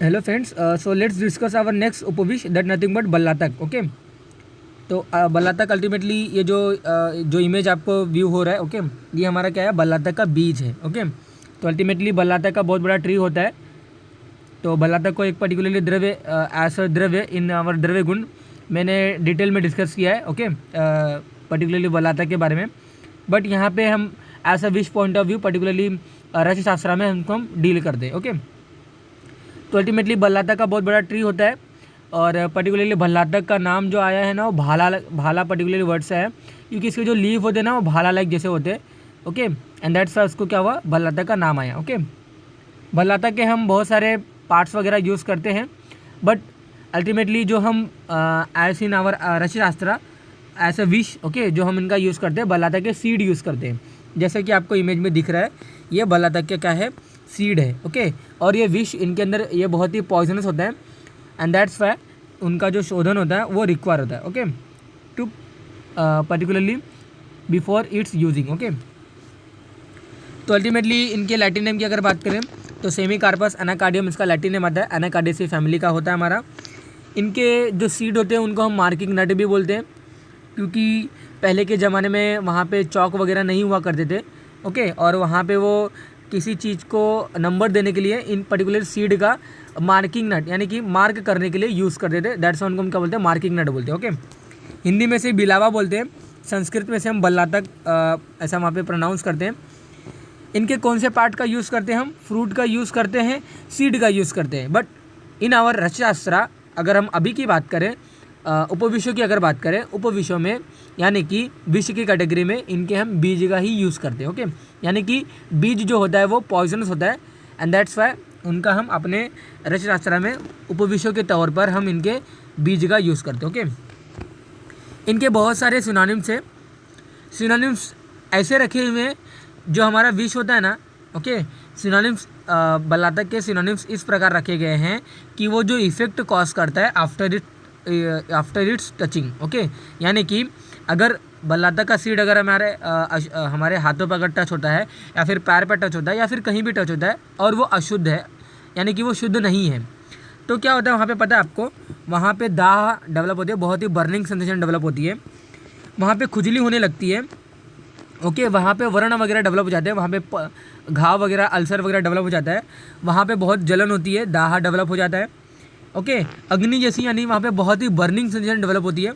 Hello friends, so let's discuss our next उपविश that nothing but बल्लातक. Okay, तो बल्लातक अल्टीमेटली ये जो इमेज आपको व्यू हो रहा है, ओके, ये हमारा क्या है, बल्लातक का बीज है. ओके, तो अल्टीमेटली बल्लातक का बहुत बड़ा ट्री होता है. तो बल्लातक को एक पर्टिकुलरली द्रव्य एज अ द्रव्य इन आवर द्रव्य गुण मैंने डिटेल में डिस्कस किया है. ओके, पर्टिकुलरली बल्लातक के बारे में. बट यहाँ पे हम एज अ विश पॉइंट ऑफ व्यू पर्टिकुलरली रच शास्त्र में हम डील करते हैं. ओके, तो अल्टीमेटली भल्लातक का बहुत बड़ा ट्री होता है. और पर्टिकुलरली भल्लातक का नाम जो आया है ना, वो भाला भाला पर्टिकुलरली वर्ड से है, क्योंकि इसके जो लीफ होते हैं ना, वो भाला लाइक जैसे होते हैं. ओके, एंड दैट्स उसको क्या हुआ, भल्लातक का नाम आया. ओके, भल्लातक के हम बहुत सारे पार्ट्स वगैरह यूज़ करते हैं. बट अल्टीमेटली जो हम एज इन आवर रचशास्त्र एज अ विश, ओके, जो हम इनका यूज़ करते हैं, भल्लातक के सीड यूज़ करते हैं. जैसे कि आपको इमेज में दिख रहा है, ये भल्लातक के क्या है, सीड है. ओके, और ये विष इनके अंदर ये बहुत ही पॉइजनस होता है. एंड दैट्स वाई उनका जो शोधन होता है वो रिक्वायर होता है. Okay, to particularly before its using. Okay, तो अल्टीमेटली इनके लैटिन नेम की अगर बात करें तो सेमी कार्पस एनाकार्डियम इसका लैटिन नेम आता है. एनाकार्डियेसी फैमिली का होता है हमारा. इनके जो सीड होते हैं उनको हम मार्किंग नट भी बोलते हैं, क्योंकि पहले के ज़माने में वहाँ पे चौक वगैरह नहीं हुआ करते थे. ओके, और वहाँ पे वो किसी चीज़ को नंबर देने के लिए इन पर्टिकुलर सीड का मार्किंग नट यानी कि मार्क करने के लिए यूज़ करते थे. दैट्स उनको हम क्या बोलते हैं, मार्किंग नट बोलते हैं. ओके, हिंदी में से बिलावा बोलते हैं, संस्कृत में से हम बल्लातक ऐसा वहाँ पे प्रोनाउंस करते हैं. इनके कौन से पार्ट का यूज़ करते हैं हम, फ्रूट का यूज़ करते हैं, सीड का यूज़ करते हैं. बट इन आवर रचशास्त्र अगर हम अभी की बात करें, उपविषयों की अगर बात करें, उपविषयों में यानी कि विष की कैटेगरी में इनके हम बीज का ही यूज़ करते हैं. ओके, यानी कि बीज जो होता है वो पॉइजनस होता है. एंड दैट्स वाई उनका हम अपने रचशास्त्र में उपविषयों के तौर पर हम इनके बीज का यूज़ करते हैं. ओके, इनके बहुत सारे सिनोनिम्स है. सिनोनिम्स ऐसे रखे हुए हैं, जो हमारा विष होता है ना, ओके, सिनोनिम्स बल्लातक के सिनोनिम्स इस प्रकार रखे गए हैं कि वो जो इफेक्ट कॉज करता है आफ्टर इट्स टचिंग. ओके, यानी कि अगर बल्लातक का सीड अगर हमारे हाथों पर अगर टच होता है या फिर पैर पर टच होता है या फिर कहीं भी टच होता है और वो अशुद्ध है यानी कि वो शुद्ध नहीं है, तो क्या होता है वहाँ पे, पता है आपको, वहाँ पे दाह डेवलप होती है, बहुत ही बर्निंग सेंसेशन डेवलप होती है, वहाँ पे खुजली होने लगती है. ओके, वहाँ पे व्रण वगैरह डेवलप हो जाते हैं, वहाँ पे घाव वगैरह अल्सर वगैरह डेवलप हो जाता है, वहाँ पे बहुत जलन होती है, दाह डेवलप हो जाता है. ओके, अग्नि जैसी यानी वहाँ पे बहुत ही बर्निंग सेंसेशन डेवलप होती है.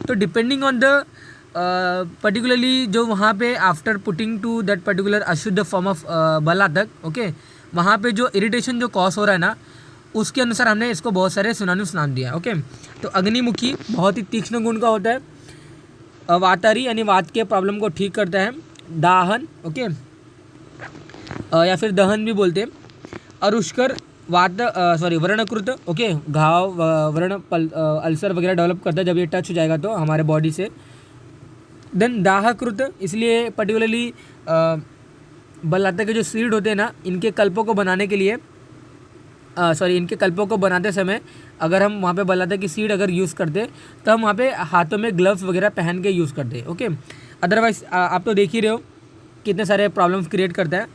तो डिपेंडिंग ऑन द पर्टिकुलरली जो वहाँ पे after putting to that particular अशुद्ध फॉर्म ऑफ बल्लातक, ओके, वहाँ पे जो इरिटेशन जो कॉज हो रहा है ना, उसके अनुसार हमने इसको बहुत सारे सिनोनिम्स नाम दिया. ओके, तो अग्निमुखी बहुत ही तीक्ष्ण गुण का होता है, वातारी यानी वात के प्रॉब्लम को ठीक करता है, दाहन, ओके, या फिर दहन भी बोलते हैं, अरुष्कर व्रणकृत, ओके, घाव व्रण अल्सर वगैरह डेवलप करता है जब ये टच हो जाएगा तो हमारे बॉडी से. देन दाहकृत, इसलिए पर्टिकुलरली बल्लातक के जो सीड होते हैं ना, इनके कल्पों को बनाने के लिए इनके कल्पों को बनाते समय अगर हम वहाँ पे बल्लातक की सीड अगर यूज़ करते तो हम वहाँ पे हाथों में ग्लव्स वगैरह पहन के यूज़ करते. ओके, अदरवाइज आप तो देख ही रहे हो कितने सारे प्रॉब्लम्स क्रिएट करता है.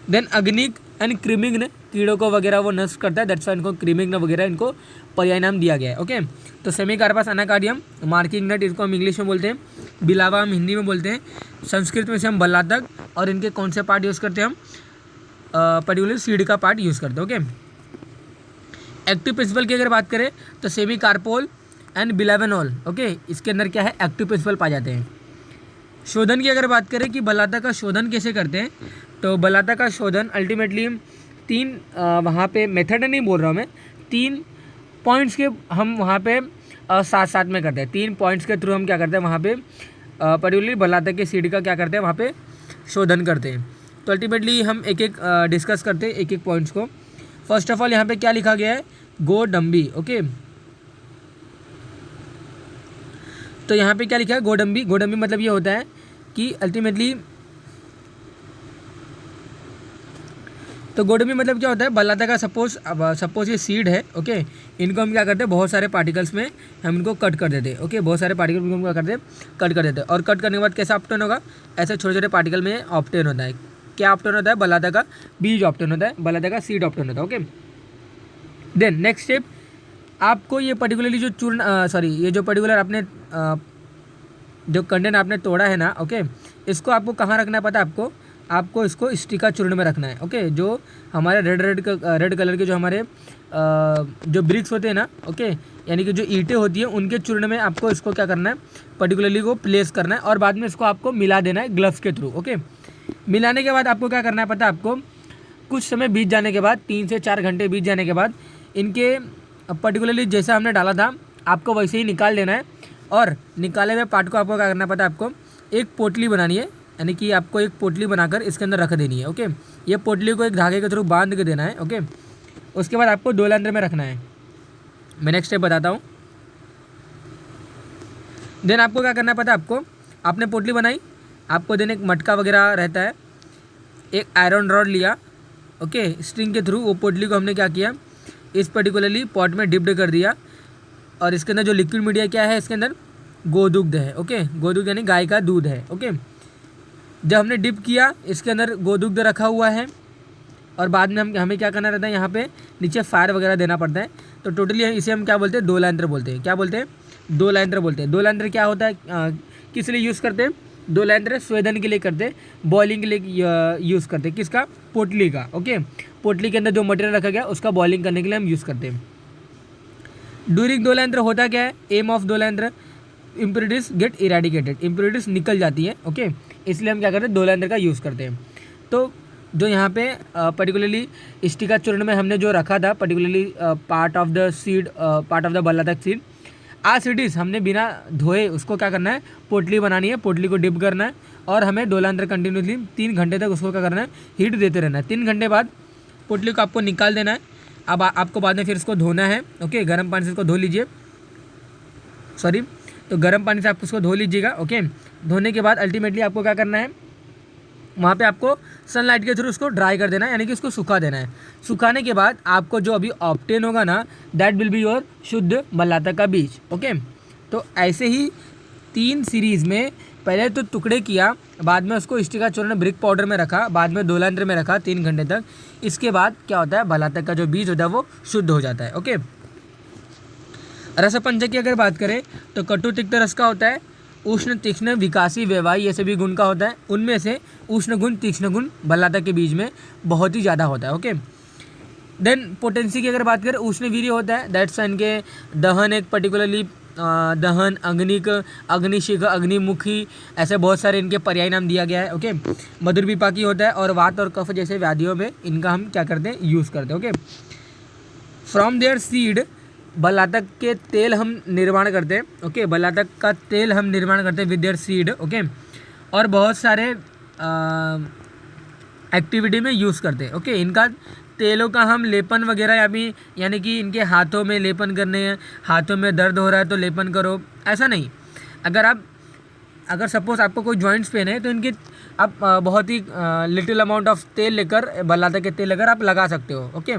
देन अग्निक एंड क्रीमिंग कीड़ों को वगैरह वो नष्ट करता है. दैट्स वाई इनको क्रीमिंग वगैरह इनको पर्याय नाम दिया गया है. ओके, तो Semecarpus Anacardium marking nut इसको हम इंग्लिश में बोलते हैं, बिलावा हम हिंदी में बोलते हैं, संस्कृत में से हम बल्लातक, और इनके कौन से पार्ट यूज़ करते हैं हम, पर्टिकुलर सीड का पार्ट यूज़ करते हैं. ओके, एक्टिव प्रिंसिपल की अगर बात करें तो सेमी कार्पोल एंड बिलावेनॉल, ओके, इसके अंदर क्या है, एक्टिव प्रिंसिपल पाए जाते हैं. शोधन की अगर बात करें कि बल्लातक का शोधन कैसे करते हैं, तो बल्लातक का शोधन अल्टीमेटली 3 वहाँ पे मेथड नहीं बोल रहा हूँ मैं, 3 पॉइंट्स के हम वहाँ पे साथ साथ में करते हैं. 3 पॉइंट्स के थ्रू हम क्या करते हैं वहाँ पे पर्टिकुलरली बल्लातक के सीड का क्या करते हैं वहाँ पे शोधन करते हैं. तो अल्टीमेटली हम एक एक डिस्कस करते हैं एक एक पॉइंट्स को. फर्स्ट ऑफ ऑल यहाँ पे क्या लिखा गया है, गोडम्बी. ओके, तो यहाँ पे क्या लिखा है, गोडम्बी. गोडम्बी मतलब ये होता है कि अल्टीमेटली, तो गोडम्बी मतलब क्या होता है, बल्लातक का सपोज ये सीड है. ओके, इनको हम क्या करते हैं, बहुत सारे पार्टिकल्स में हम इनको कट कर देते हैं. ओके, बहुत सारे पार्टिकल को हम क्या करते हैं, कट कर देते हैं. और कट करने के बाद कैसा ऑप्टेन होगा, ऐसे छोटे छोटे पार्टिकल में ऑप्टेन होता है. क्या ऑप्टेन होता है, बल्लातक का बीज ऑप्टेन होता है, बल्लातक का सीड ऑप्टेन होता है. ओके, देन नेक्स्ट स्टेप, आपको ये पर्टिकुलरली जो चूर्ण ये जो पर्टिकुलर आपने जो कंटेंट आपने तोड़ा है ना, ओके, इसको आपको कहाँ रखना है पता है आपको? आपको इसको स्टिका चूर्ण में रखना है, ओके। जो हमारे रेड कलर के जो हमारे जो ब्रिक्स होते हैं ना, ओके, यानी कि जो ईंटें होती हैं उनके चूर्ण में आपको इसको क्या करना है, पर्टिकुलरली को प्लेस करना है और बाद में इसको आपको मिला देना है ग्लव्स के थ्रू, ओके। मिलाने के बाद आपको क्या करना है पता है आपको? कुछ समय बीत जाने के बाद, 3 से 4 घंटे बीत जाने के बाद, इनके पर्टिकुलरली जैसा हमने डाला था आपको वैसे ही निकाल देना है। और निकाले हुए पार्ट को आपको क्या करना है पता है आपको? एक पोटली बनानी है, यानी कि आपको एक पोटली बनाकर इसके अंदर रख देनी है, ओके। ये पोटली को एक धागे के थ्रू बांध के देना है, ओके। उसके बाद आपको 2 लाइन में रखना है। मैं नेक्स्ट स्टेप बताता हूँ। देन आपको क्या करना है पता है आपको? आपने पोटली बनाई, आपको देन एक मटका वगैरह रहता है, एक आयरन रॉड लिया, ओके, स्ट्रिंग के थ्रू वो पोटली को हमने क्या किया, इस पर्टिकुलरली पॉट में डिप्ड कर दिया। और इसके अंदर जो लिक्विड मीडिया क्या है, इसके अंदर गोदुग्ध है, ओके। गोदुग्ध यानी गाय का दूध है, ओके। जब हमने डिप किया, इसके अंदर गोदुग्ध रखा हुआ है और बाद में हमें क्या करना रहता है, यहाँ पे नीचे फायर वगैरह देना पड़ता है। तो टोटली इसे हम क्या बोलते हैं? 2 लाइनर बोलते हैं। क्या बोलते हैं? 2 लाइनर बोलते हैं। 2 लाइनर क्या होता है, किस लिए यूज़ करते हैं? 2 लाइनर स्वेदन के लिए करते हैं, बॉइलिंग के लिए यूज़ करते हैं। किसका? पोटली का, ओके। पोटली के अंदर जो मटेरियल रखा गया उसका बॉइलिंग करने के लिए हम यूज़ करते हैं। ड्यूरिंग 2 लाइनर होता क्या है? Aim of 2 liner, impurities get eradicated, impurities निकल जाती है, ओके। इसलिए हम क्या करते हैं? 2 लाइनर का यूज़ करते हैं। तो जो यहाँ पे पर्टिकुलरली स्टिका चूर्ण में हमने जो रखा था, particularly part of the seed, part of the बल्लातक सीड, आज सीडीज हमने बिना धोए उसको क्या करना है? पोटली बनानी है, पोटली को डिप करना है और हमें 2 लाइनर कंटिन्यूसली 3 घंटे तक उसको क्या करना है? हीट देते रहना है। 3 घंटे बाद पोटली को आपको निकाल देना है। अब आपको बाद में फिर इसको धोना है, ओके। गर्म पानी से इसको धो लीजिए, सॉरी, तो गर्म पानी से आप उसको धो लीजिएगा, ओके। धोने के बाद अल्टीमेटली आपको क्या करना है? वहाँ पे आपको सनलाइट के थ्रू उसको ड्राई कर देना है, यानी कि उसको सुखा देना है। सुखाने के बाद आपको जो अभी ऑब्टेन होगा ना, दैट विल बी योर शुद्ध बल्लातक का बीज, ओके। तो ऐसे ही 3 सीरीज़ में पहले तो टुकड़े किया, बाद में उसको स्टिका चूर्ण ब्रिक पाउडर में रखा, बाद में 2 लाइनर में रखा 3 घंटे तक। इसके बाद क्या होता है? बल्लातक का जो बीज होता है वो शुद्ध हो जाता है, ओके। रसपंचक की अगर बात करें तो कटु तिक्त रस का होता है, उष्ण तीक्ष्ण विकासी व्यवाही ये सभी गुण का होता है। उनमें से उष्ण गुण तीक्ष्ण गुण बल्लातक के बीज में बहुत ही ज़्यादा होता है, ओके। देन पोटेंसी की अगर बात करें, उष्ण वीर्य होता है, दैट्स इनके दहन, एक पर्टिकुलरली दहन, अग्निक, अग्निशिख, अग्निमुखी, ऐसे बहुत सारे इनके पर्याय नाम दिया गया है, ओके। मधुर विपाकी होता है और वात और कफ जैसे व्याधियों में इनका हम क्या करते हैं? यूज़ करते हैं, ओके। फ्रॉम देयर सीड बल्लातक के तेल हम निर्माण करते हैं, ओके। बल्लातक का तेल हम निर्माण करते हैं विद देयर सीड, ओके। और बहुत सारे एक्टिविटी में यूज़ करते हैं, ओके। इनका तेलों का हम लेपन वगैरह यानी कि इनके हाथों में लेपन करने हैं, हाथों में दर्द हो रहा है तो लेपन करो, ऐसा नहीं। अगर सपोज़ आपको कोई जॉइंट्स पेन है तो इनके आप बहुत ही लिटिल अमाउंट ऑफ तेल लेकर, बल्लातक के तेल लेकर आप लगा सकते हो, ओके।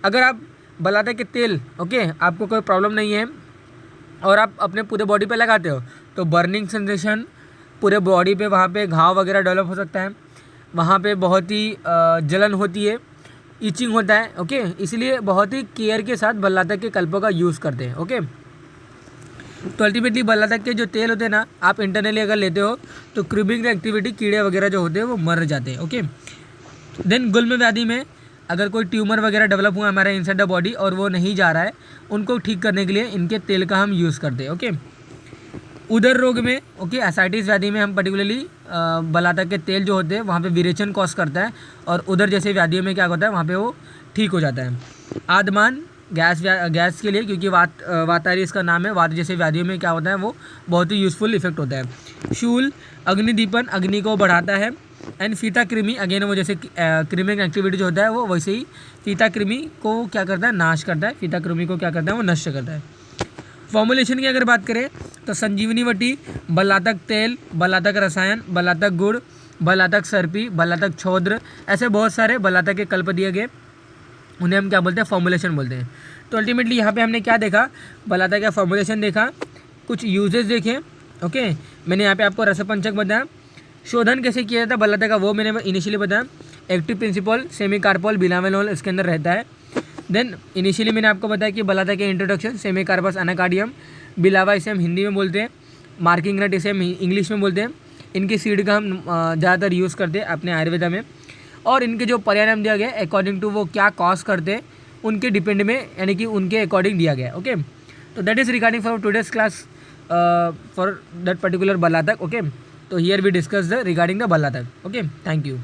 अगर आप बल्लातक के तेल, ओके, आपको कोई प्रॉब्लम नहीं है और आप अपने पूरे बॉडी पे लगाते हो तो बर्निंग सेंसेशन पूरे बॉडी पे, वहाँ पे घाव वगैरह डेवलप हो सकता है, वहाँ पे बहुत ही जलन होती है, ईचिंग होता है, ओके। इसलिए बहुत ही केयर के साथ बल्लातक के कल्पों का यूज़ करते हैं, ओके। तो अल्टीमेटली बल्लातक के जो तेल होते हैं ना, आप इंटरनली अगर लेते हो तो क्रूबिंग एक्टिविटी, कीड़े वगैरह जो होते हैं वो मर जाते हैं, ओके। देन गुल्म व्याधि में अगर कोई ट्यूमर वगैरह डेवलप हुआ हमारे इनसाइड द बॉडी और वो नहीं जा रहा है, उनको ठीक करने के लिए इनके तेल का हम यूज़ करते हैं, ओके। उदर रोग में, ओके, एसाइटिस व्याधि में हम पर्टिकुलरली बल्लातक के तेल जो होते हैं वहाँ पे विरेचन कॉज करता है और उदर जैसे व्याधियों में क्या होता है, वहाँ पे वो ठीक हो जाता है। आदमान गैस के लिए, क्योंकि वातारी इसका नाम है, वात जैसे व्याधियों में क्या होता है वो बहुत ही यूज़फुल इफेक्ट होता है। शूल अग्निदीपन, अग्नि को बढ़ाता है। एंड फीता कृमि, अगेन वो जैसे क्रीमिंग एक्टिविटी जो होता है वो वैसे ही फीता कृमि को क्या करता है? नाश करता है। फीता कृमि को क्या करता है? वो नष्ट करता है। फॉर्मुलेशन की अगर बात करें तो संजीवनी वटी, बल्लातक तेल, बल्लातक रसायन, बल्लातक गुड़, बल्लातक सर्पी, बल्लातक छौद्र, ऐसे बहुत सारे बल्लातक के कल्प दिए गए, उन्हें हम क्या बोलते हैं? फॉर्मुलेशन बोलते हैं। तो अल्टीमेटली यहाँ पे हमने क्या देखा? बल्लातक का फॉर्मुलेशन देखा, कुछ यूजेस देखे, ओके। मैंने यहाँ पे आपको रसपंचक बताया, शोधन कैसे किया जाता है बल्लातक का वो मैंने इनिशियली बताया। एक्टिव प्रिंसिपल सेमी कार्पोल बिलावेनोल इसके अंदर रहता है। देन इनिशियली मैंने आपको बताया कि बल्लातक के इंट्रोडक्शन, सेमीकार्पस अनाकार्डियम, बिलावा इसे हम हिंदी में बोलते हैं, मार्किंग नट इसे हम इंग्लिश में बोलते हैं। इनकी सीड का हम ज़्यादातर यूज़ करते हैं अपने आयुर्वेदा में, और इनके जो पर्याय दिया गया है अकॉर्डिंग टू वो क्या कॉज करते हैं उनके डिपेंड में, यानी कि उनके अकॉर्डिंग दिया गया है। ओके, तो that is regarding for today's class for that particular बल्लातक। ओके, तो here we discuss the regarding the बल्लातक। Okay, thank you.